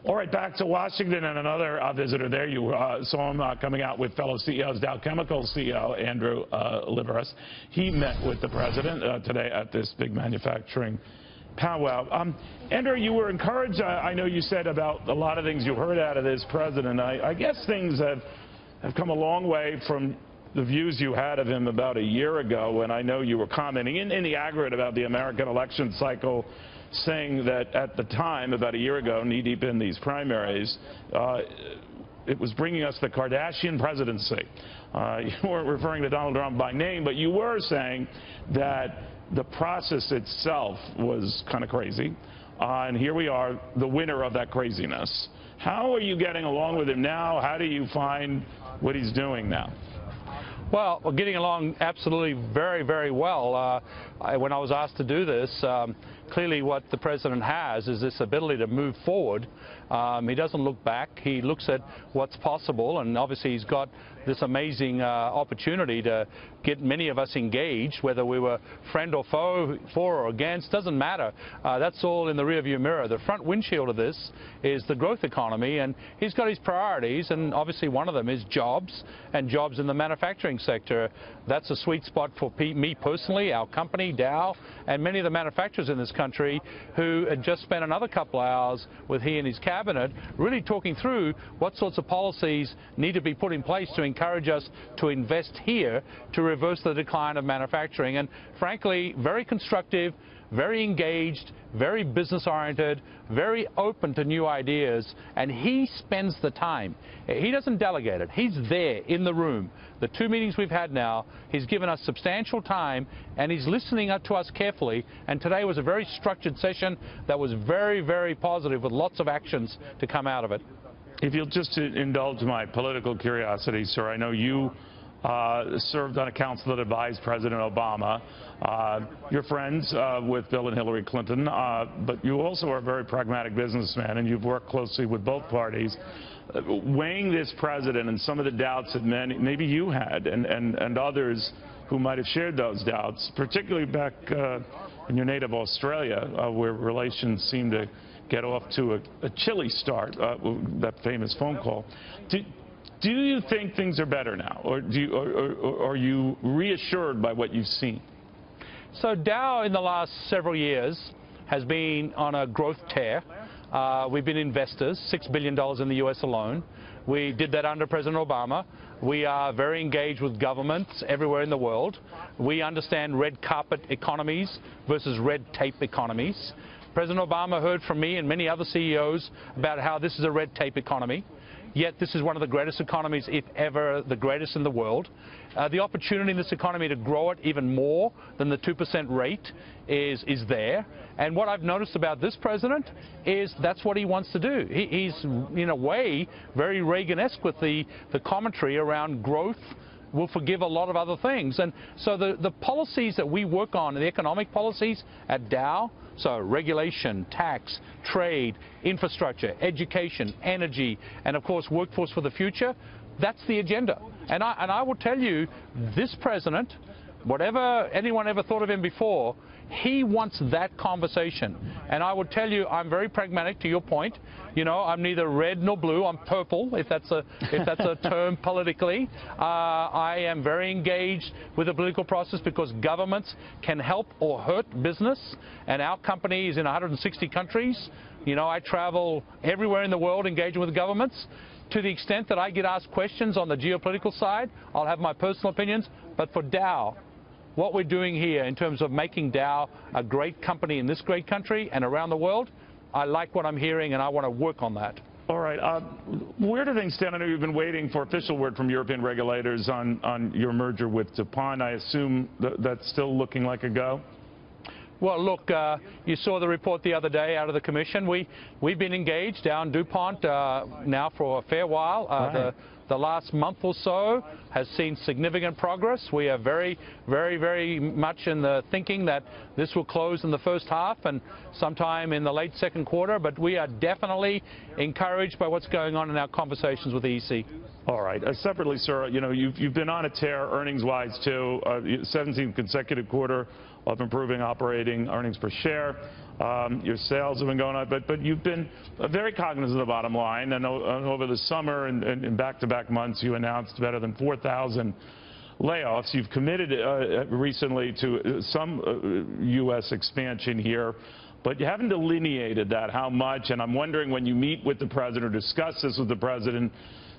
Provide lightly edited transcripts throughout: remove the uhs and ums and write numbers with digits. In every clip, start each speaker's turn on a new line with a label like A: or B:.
A: All right, back to Washington, and another visitor there. You saw him coming out with fellow CEOs, Dow Chemical CEO Andrew Liveris. He met with the president today at this big manufacturing powwow. Andrew, you were encouraged, I know you said, about a lot of things you heard out of this president. I guess things have come a long way from the views you had of him about a year ago, and I know you were commenting in the aggregate about the American election cycle, saying that at the time, about a year ago, knee-deep in these primaries, it was bringing us the Kardashian presidency. You weren't referring to Donald Trump by name, but you were saying that the process itself was kind of crazy. And here we are, the winner of that craziness. How are you getting along with him now? How do you find what he's doing now?
B: Well, we're getting along absolutely very, very well. When I was asked to do this, clearly what the president has is this ability to move forward. He doesn't look back. He looks at what's possible, and obviously he's got this amazing opportunity to get many of us engaged, whether we were friend or foe, for or against, doesn't matter. That's all in the rearview mirror. The front windshield of this is the growth economy, and he's got his priorities, and obviously one of them is jobs, and jobs in the manufacturing sector. That's a sweet spot for me personally, our company, Dow, and many of the manufacturers in this country who had just spent another couple of hours with he and his cabinet really talking through what sorts of policies need to be put in place to encourage us to invest here to reverse the decline of manufacturing. And frankly, very constructive, very engaged, very business-oriented, very open to new ideas, and he spends the time. He doesn't delegate it. He's there in the room. The 2 meetings we've had now, he's given us substantial time, and he's listening to us carefully, and today was a very structured session that was very, very positive with lots of actions to come out of it.
A: If you'll just indulge my political curiosity, sir, I know you served on a council that advised President Obama. You're friends with Bill and Hillary Clinton, but you also are a very pragmatic businessman, and you've worked closely with both parties. Weighing this president and some of the doubts that maybe you had and others who might have shared those doubts, particularly back in your native Australia, where relations seemed to get off to a chilly start, that famous phone call. Do you think things are better now, or are you reassured by what you've seen?
B: So Dow in the last several years has been on a growth tear. We've been investors, $6 billion in the U.S. alone. We did that under President Obama. We are very engaged with governments everywhere in the world. We understand red carpet economies versus red tape economies. President Obama heard from me and many other CEOs about how this is a red tape economy. Yet this is one of the greatest economies, if ever the greatest in the world. The opportunity in this economy to grow it even more than the 2% rate is there. And what I've noticed about this president is that's what he wants to do. He's, in a way, very Reagan-esque with the commentary around growth. Will forgive a lot of other things. And so the policies that we work on, the economic policies at Dow, so regulation, tax, trade, infrastructure, education, energy, and of course workforce for the future, that's the agenda. And I will tell you, this president, whatever anyone ever thought of him before, he wants that conversation. And I would tell you, I'm very pragmatic, to your point. You know, I'm neither red nor blue. I'm purple, if that's a term politically. I am very engaged with the political process because governments can help or hurt business. And our company is in 160 countries. You know, I travel everywhere in the world engaging with governments. To the extent that I get asked questions on the geopolitical side, I'll have my personal opinions. But for Dow, what we're doing here in terms of making Dow a great company in this great country and around the world, I like what I'm hearing, and I want to work on that.
A: All right. Where do things stand? I know you've been waiting for official word from European regulators on your merger with DuPont. I assume that's still looking like a go?
B: Well, look, you saw the report the other day out of the Commission. We've been engaged down DuPont now for a fair while.
A: Right.
B: The last month or so has seen significant progress. We are very, very, very much in the thinking that this will close in the first half and sometime in the late second quarter, but we are definitely encouraged by what's going on in our conversations with the EC.
A: All right. Separately, sir, you know, you've been on a tear earnings-wise, too, 17th consecutive quarter of improving operating earnings per share. Your sales have been going up, but you've been very cognizant of the bottom line. And over the summer and back-to-back months, you announced better than 4,000 layoffs. You've committed recently to some U.S. expansion here, but you haven't delineated that how much. And I'm wondering, when you meet with the president or discuss this with the president,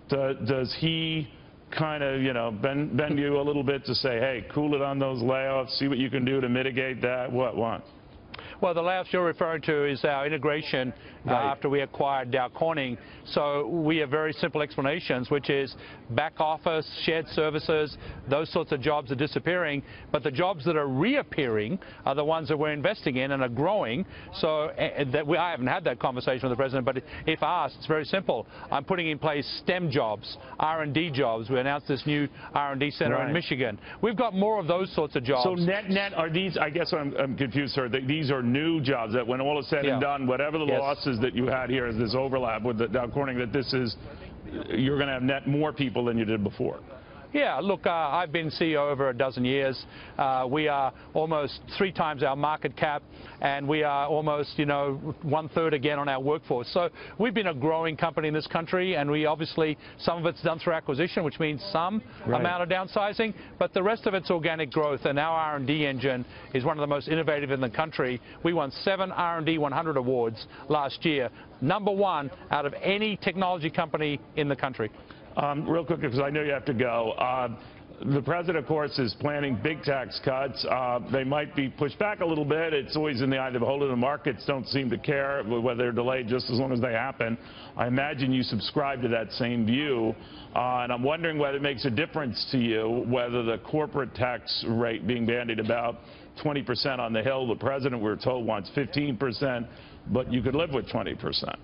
A: does he kind of, you know, bend you a little bit to say, hey, cool it on those layoffs, see what you can do to mitigate that? What?
B: Well, the layoffs you're referring to is our integration after we acquired Dow Corning. So we have very simple explanations, which is back office, shared services, those sorts of jobs are disappearing, but the jobs that are reappearing are the ones that we're investing in and are growing. So I haven't had that conversation with the president, but if asked, it's very simple. I'm putting in place STEM jobs, R&D jobs. We announced this new R&D center in Michigan. We've got more of those sorts of jobs.
A: So net, are these, I guess I'm confused, sir, these are new jobs that when all is said and done, whatever the losses that you had here, is this overlap with the Dow Corning, that this is, you're going to have net more people than you did before?
B: Yeah, look, I've been CEO over a dozen years. We are almost 3 times our market cap, and we are almost, you know, 1/3 again on our workforce. So we've been a growing company in this country, and we obviously, some of it's done through acquisition, which means some amount of downsizing, but the rest of it's organic growth, and our R&D engine is one of the most innovative in the country. We won 7 R&D 100 awards last year, #1 out of any technology company in the country.
A: Real quick, because I know you have to go. The president, of course, is planning big tax cuts. They might be pushed back a little bit. It's always in the eye of the beholder. The markets don't seem to care whether they're delayed, just as long as they happen. I imagine you subscribe to that same view. And I'm wondering whether it makes a difference to you whether the corporate tax rate being bandied about 20% on the Hill, the president, we're told, wants 15%, but you could live with 20%.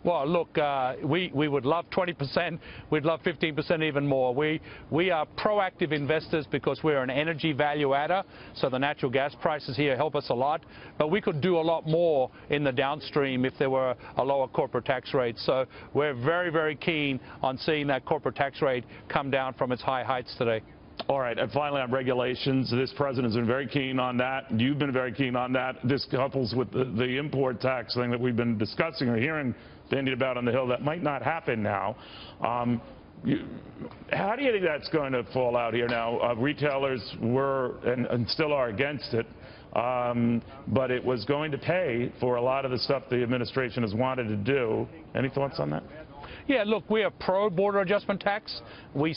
B: Well, look, we would love 20%. We'd love 15% even more. We are proactive investors because we're an energy value adder, so the natural gas prices here help us a lot. But we could do a lot more in the downstream if there were a lower corporate tax rate. So we're very, very keen on seeing that corporate tax rate come down from its high heights today.
A: All right, and finally on regulations, this president's been very keen on that. You've been very keen on that. This couples with the import tax thing that we've been discussing or hearing bandied about on the Hill. That might not happen now. How do you think that's going to fall out here now? Retailers were and still are against it, but it was going to pay for a lot of the stuff the administration has wanted to do. Any thoughts on that?
B: Yeah, look, we are pro-border adjustment tax.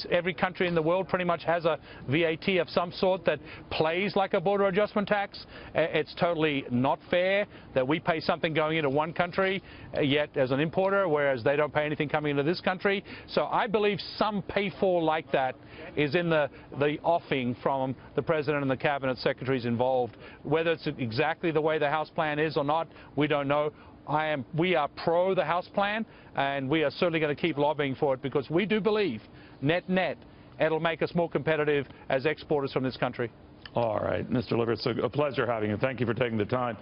B: Every country in the world pretty much has a VAT of some sort that plays like a border adjustment tax. It's totally not fair that we pay something going into one country, yet as an importer, whereas they don't pay anything coming into this country. So I believe some pay-for like that is in the offing from the president and the cabinet secretaries involved. Whether it's exactly the way the House plan is or not, we don't know. We are pro the House plan, and we are certainly going to keep lobbying for it because we do believe, net, it'll make us more competitive as exporters from this country.
A: All right, Mr. Liveris, a pleasure having you. Thank you for taking the time.